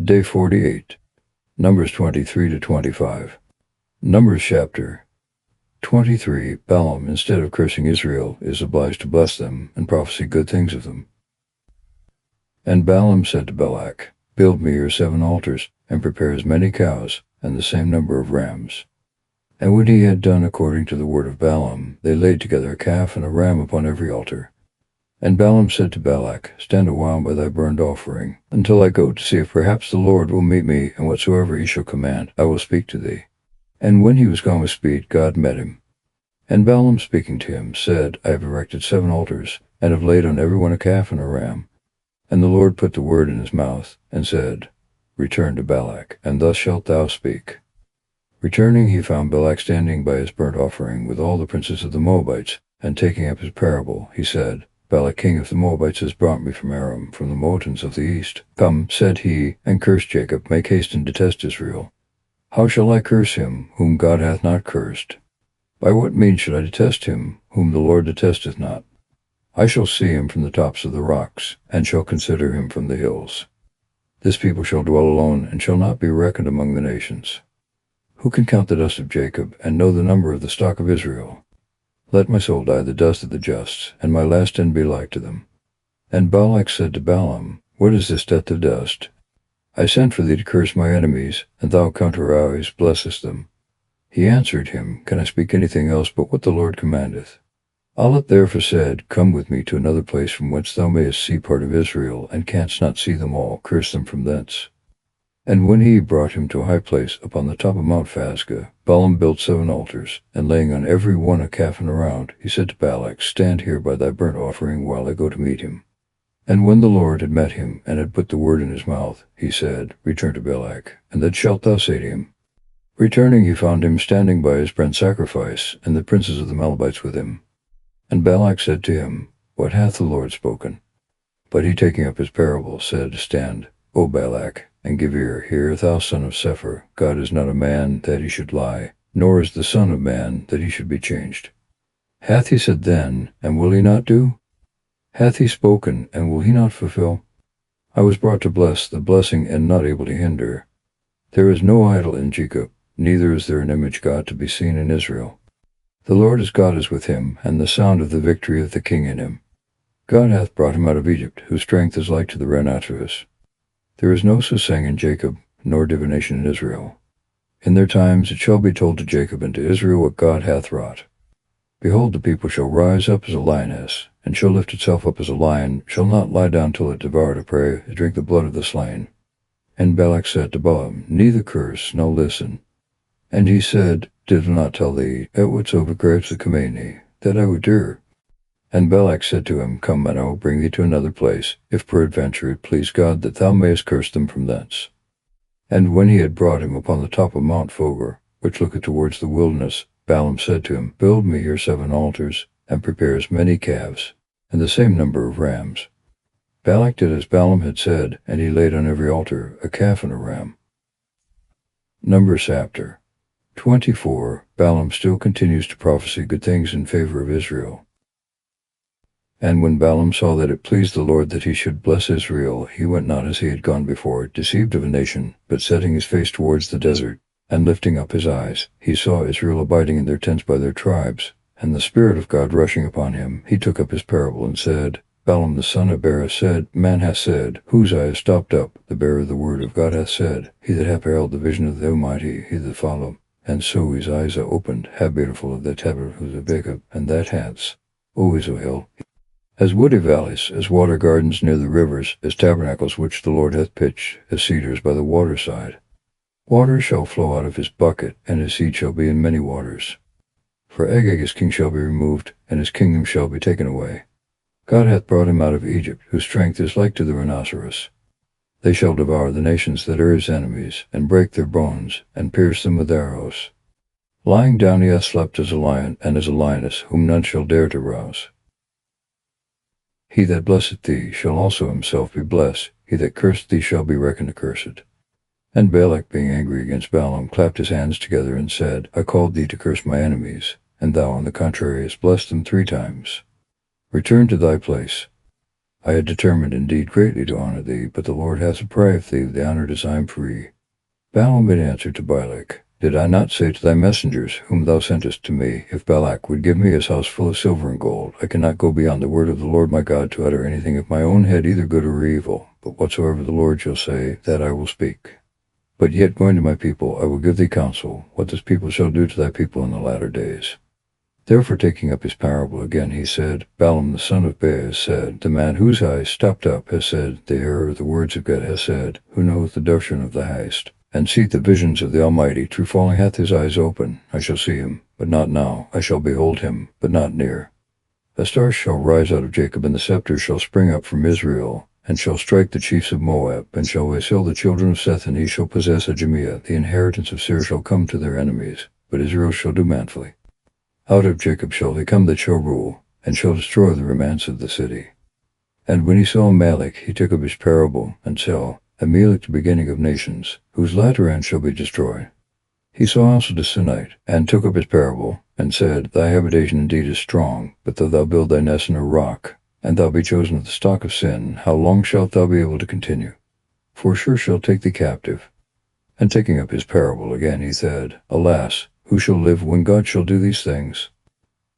Day 48. Numbers 23 to 25. Numbers chapter 23. Balaam, instead of cursing Israel, is obliged to bless them and prophesy good things of them. And Balaam said to Balak, Build me your 7 altars, and prepare as many cows, and the same number of rams. And when he had done according to the word of Balaam, they laid together a calf and a ram upon every altar. And Balaam said to Balak, Stand a while by thy burnt offering, until I go to see if perhaps the Lord will meet me, and whatsoever he shall command, I will speak to thee. And when he was gone with speed, God met him. And Balaam speaking to him said, I have erected 7 altars, and have laid on every one a calf and a ram. And the Lord put the word in his mouth, and said, Return to Balak, and thus shalt thou speak. Returning, he found Balak standing by his burnt offering with all the princes of the Moabites, and taking up his parable, he said, Balak king of the Moabites has brought me from Aram, from the mountains of the east. Come, said he, and curse Jacob, make haste and detest Israel. How shall I curse him, whom God hath not cursed? By what means should I detest him, whom the Lord detesteth not? I shall see him from the tops of the rocks, and shall consider him from the hills. This people shall dwell alone, and shall not be reckoned among the nations. Who can count the dust of Jacob, and know the number of the stock of Israel? Let my soul die the dust of the just, and my last end be like to them. And Balak said to Balaam, What is this death of dust? I sent for thee to curse my enemies, and thou contrariwise blessest them. He answered him, Can I speak anything else but what the Lord commandeth? Allah therefore said, Come with me to another place from whence thou mayest see part of Israel, and canst not see them all, curse them from thence. And when he brought him to a high place upon the top of Mount Phasga, Balaam built 7 altars, and laying on every one a calf and a round, he said to Balak, Stand here by thy burnt offering while I go to meet him. And when the Lord had met him, and had put the word in his mouth, he said, Return to Balak, and then shalt thou say to him. Returning, he found him standing by his burnt sacrifice, and the princes of the Moabites with him. And Balak said to him, What hath the Lord spoken? But he, taking up his parable, said, Stand, O Balak, and give ear. Hear, thou son of Sepher, God is not a man that he should lie, nor is the Son of Man that he should be changed. Hath he said then, and will he not do? Hath he spoken, and will he not fulfill? I was brought to bless the blessing, and not able to hinder. There is no idol in Jacob, neither is there an image God to be seen in Israel. The Lord his God is with him, and the sound of the victory of the king in him. God hath brought him out of Egypt, whose strength is like to the rhinoceros. There is no soothsaying in Jacob, nor divination in Israel. In their times it shall be told to Jacob and to Israel what God hath wrought. Behold, the people shall rise up as a lioness, and shall lift itself up as a lion, shall not lie down till it devour the prey, and drink the blood of the slain. And Balak said to Balaam, Neither curse, nor listen. And he said, Did I not tell thee, at whatsoever grapes the command thee, that I would do? And Balak said to him, Come, and I will bring thee to another place, if peradventure it please God that thou mayest curse them from thence. And when he had brought him upon the top of Mount Phogor, which looketh towards the wilderness, Balaam said to him, Build me here 7 altars, and prepare as many calves, and the same number of rams. Balak did as Balaam had said, and he laid on every altar a calf and a ram. Numbers chapter 24. Balaam still continues to prophesy good things in favor of Israel. And when Balaam saw that it pleased the Lord that he should bless Israel, he went not as he had gone before, deceived of a nation, but setting his face towards the desert, and lifting up his eyes, he saw Israel abiding in their tents by their tribes, and the Spirit of God rushing upon him. He took up his parable and said, Balaam the son of Beor said, Man hath said, whose eye is stopped up, the bearer of the word of God hath said, He that hath beheld the vision of the Almighty, he that followed, and so his eyes are opened, how beautiful of the tabernacles of Jacob, and that hath, O Israel, as woody valleys, as water gardens near the rivers, as tabernacles which the Lord hath pitched, as cedars by the waterside. Water shall flow out of his bucket, and his seed shall be in many waters. For Agag his king shall be removed, and his kingdom shall be taken away. God hath brought him out of Egypt, whose strength is like to the rhinoceros. They shall devour the nations that are his enemies, and break their bones, and pierce them with arrows. Lying down he hath slept as a lion, and as a lioness, whom none shall dare to rouse. He that blesseth thee shall also himself be blessed, he that curseth thee shall be reckoned accursed. And Balak, being angry against Balaam, clapped his hands together, and said, I called thee to curse my enemies, and thou on the contrary hast blessed them 3 times. Return to thy place. I had determined indeed greatly to honor thee, but the Lord hath deprived thee of the honor as I am free. Balaam made answer to Balak, Did I not say to thy messengers, whom thou sentest to me, if Balak would give me his house full of silver and gold, I cannot go beyond the word of the Lord my God to utter anything of my own head, either good or evil, but whatsoever the Lord shall say, that I will speak. But yet going to my people, I will give thee counsel, what this people shall do to thy people in the latter days. Therefore taking up his parable again, he said, Balaam the son of Beor has said, the man whose eyes stopped up has said, the hearer of the words of God has said, who knoweth the doctrine of the highest, and seeth the visions of the Almighty, true falling hath his eyes open. I shall see him, but not now. I shall behold him, but not near. A star shall rise out of Jacob, and the scepter shall spring up from Israel, and shall strike the chiefs of Moab, and shall assail the children of Seth, and he shall possess Ajamia. The inheritance of Seir shall come to their enemies, but Israel shall do manfully. Out of Jacob shall they come that shall rule, and shall destroy the remains of the city. And when he saw Amalek, he took up his parable, and saw Amalek the beginning of nations, whose latter end shall be destroyed. He saw also the Sinite, and took up his parable, and said, Thy habitation indeed is strong, but though thou build thy nest in a rock, and thou be chosen of the stock of sin, how long shalt thou be able to continue? For Shur shall take thee captive. And taking up his parable again, he said, Alas, who shall live when God shall do these things?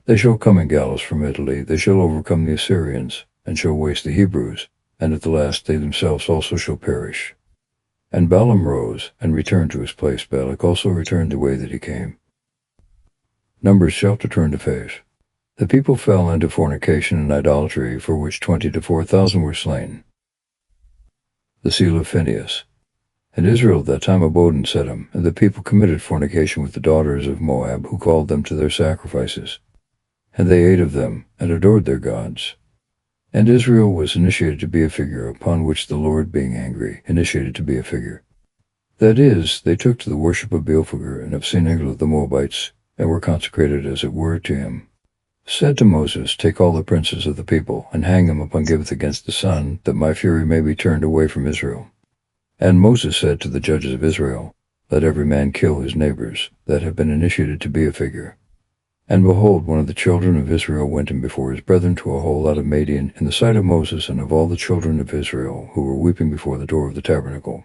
They shall come in gallows from Italy, they shall overcome the Assyrians, and shall waste the Hebrews, and at the last they themselves also shall perish. And Balaam rose, and returned to his place. Balak also returned the way that he came. Numbers chapter 25. The people fell into fornication and idolatry, for which 20 to 4,000 were slain. The seal of Phinehas. And Israel at that time abode in Sedom, and the people committed fornication with the daughters of Moab, who called them to their sacrifices. And they ate of them, and adored their gods. And Israel was initiated to be a figure, upon which the Lord, being angry, initiated to be a figure. That is, they took to the worship of Beelphegor and of Senegel of the Moabites, and were consecrated as it were to him. Said to Moses, Take all the princes of the people, and hang them upon Gibeath against the sun, that my fury may be turned away from Israel. And Moses said to the judges of Israel, Let every man kill his neighbors, that have been initiated to be a figure. And behold, one of the children of Israel went in before his brethren to a hole out of Madian, in the sight of Moses and of all the children of Israel, who were weeping before the door of the tabernacle.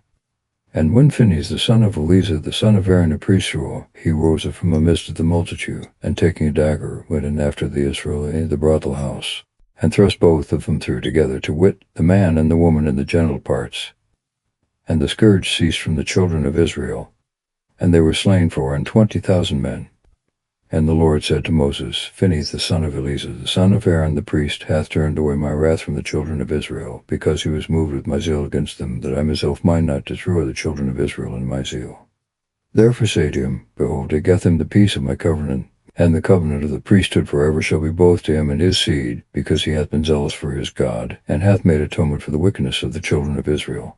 And when Phinehas the son of Eleazar the son of Aaron the priest saw, he rose up from the midst of the multitude, and taking a dagger, went in after the Israelite into the brothel house, and thrust both of them through together, to wit, the man and the woman in the genital parts. And the scourge ceased from the children of Israel, and they were slain 24,000 men. And the Lord said to Moses, Phinehas the son of Eleazar, the son of Aaron the priest, hath turned away my wrath from the children of Israel, because he was moved with my zeal against them, that I myself might not destroy the children of Israel in my zeal. Therefore say to him, Behold, I gave him the peace of my covenant, and the covenant of the priesthood forever shall be both to him and his seed, because he hath been zealous for his God, and hath made atonement for the wickedness of the children of Israel.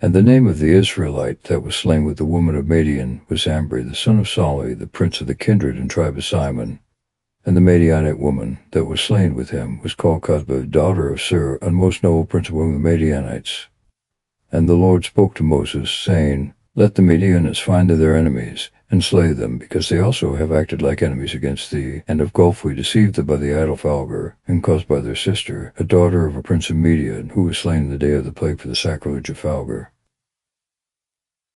And the name of the Israelite that was slain with the woman of Madian was Ambri, the son of Sali, the prince of the kindred and tribe of Simon. And the Madianite woman that was slain with him was called Cosba, daughter of Sur, a most noble prince among the Madianites. And the Lord spoke to Moses, saying, Let the Madianites find their enemies, and slay them, because they also have acted like enemies against thee. And of Gulfwe deceived them by the idol Falgar, and caused by their sister, a daughter of a prince of Media, who was slain in the day of the plague for the sacrilege of Falgar.